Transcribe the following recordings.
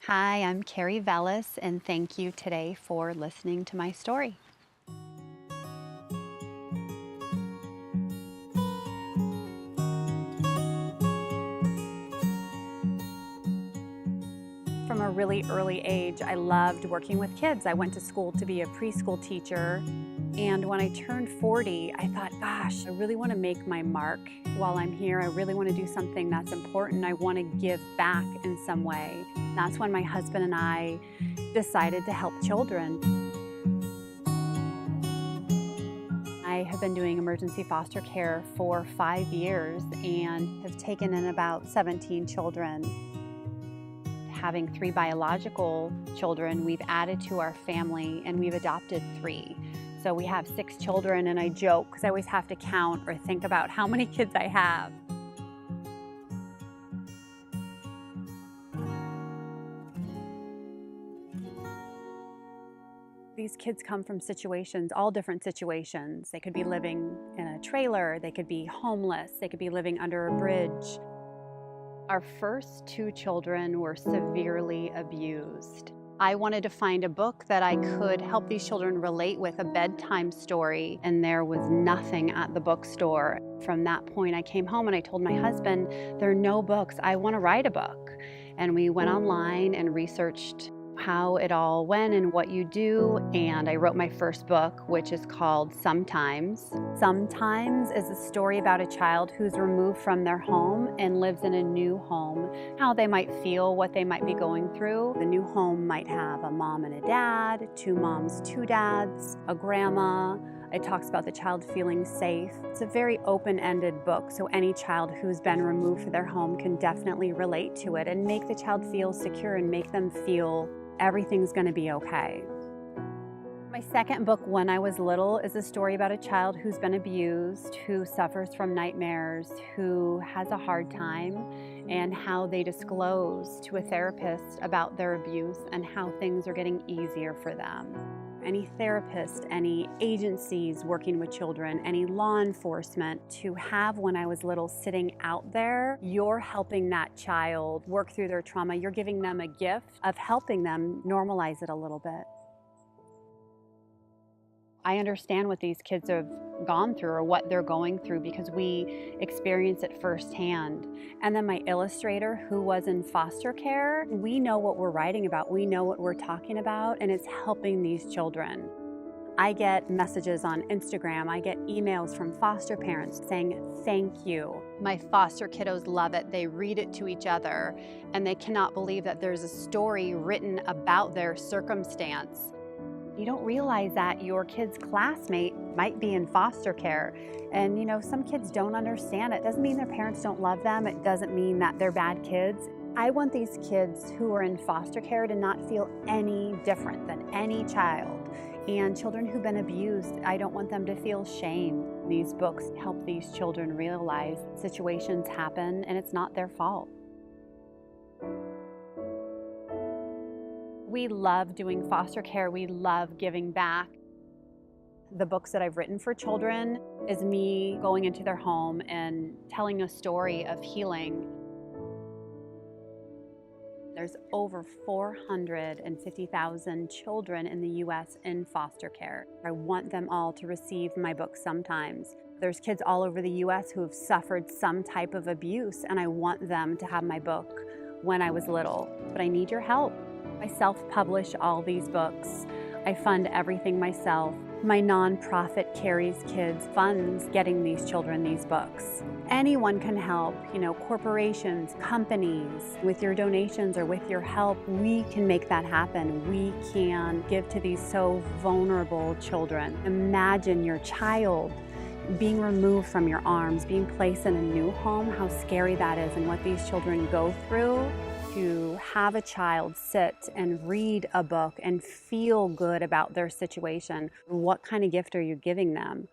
Hi, I'm Keri Vellis, and thank you today for listening to my story. From a really early age, I loved working with kids. I went to school to be a preschool teacher, and when I turned 40, I thought, gosh, I really want to make my mark while I'm here. I really want to do something that's important. I want to give back in some way. That's when my husband and I decided to help children. I have been doing emergency foster care for 5 years and have taken in about 17 children. Having 3 biological children, we've added to our family and we've adopted 3. So we have 6 children, and I joke because I always have to count or think about how many kids I have. These kids come from situations, all different situations. They could be living in a trailer, they could be homeless, they could be living under a bridge. Our first 2 children were severely abused. I wanted to find a book that I could help these children relate with, a bedtime story, and there was nothing at the bookstore. From that point, I came home and I told my husband, there are no books. I want to write a book. And we went online and researched how it all went and what you do, and I wrote my first book, which is called Sometimes. Sometimes is a story about a child who's removed from their home and lives in a new home, how they might feel, what they might be going through. The new home might have a mom and a dad, 2 moms, 2 dads, a grandma. It talks about the child feeling safe. It's a very open-ended book, so any child who's been removed from their home can definitely relate to it and make the child feel secure and make them feel everything's going to be okay. My second book, When I Was Little, is a story about a child who's been abused, who suffers from nightmares, who has a hard time, and how they disclose to a therapist about their abuse and how things are getting easier for them. Any therapist, any agencies working with children, any law enforcement, to have When I Was Little sitting out there, you're helping that child work through their trauma. You're giving them a gift of helping them normalize it a little bit. I understand what these kids have gone through or what they're going through because we experience it firsthand. And then my illustrator, who was in foster care, we know what we're writing about, we know what we're talking about, and it's helping these children. I get messages on Instagram, I get emails from foster parents saying, thank you. My foster kiddos love it. They read it to each other, and they cannot believe that there's a story written about their circumstance. You don't realize that your kid's classmate might be in foster care. And some kids don't understand it. It doesn't mean their parents don't love them. It doesn't mean that they're bad kids. I want these kids who are in foster care to not feel any different than any child. And children who've been abused, I don't want them to feel shame. These books help these children realize situations happen and it's not their fault. We love doing foster care. We love giving back. The books that I've written for children is me going into their home and telling a story of healing. There's over 450,000 children in the U.S. in foster care. I want them all to receive my book Sometimes. There's kids all over the U.S. who have suffered some type of abuse, and I want them to have my book When I Was Little. But I need your help. I self-publish all these books. I fund everything myself. My nonprofit Keris Kids funds getting these children these books. Anyone can help, corporations, companies. With your donations or with your help, we can make that happen. We can give to these so vulnerable children. Imagine your child being removed from your arms, being placed in a new home, how scary that is and what these children go through. To have a child sit and read a book and feel good about their situation, what kind of gift are you giving them?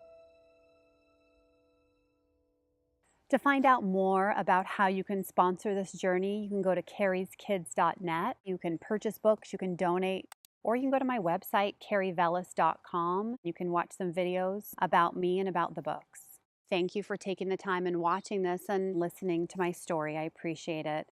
To find out more about how you can sponsor this journey, you can go to keriskids.net. You can purchase books, you can donate, or you can go to my website, kerivellis.com. You can watch some videos about me and about the books. Thank you for taking the time and watching this and listening to my story. I appreciate it.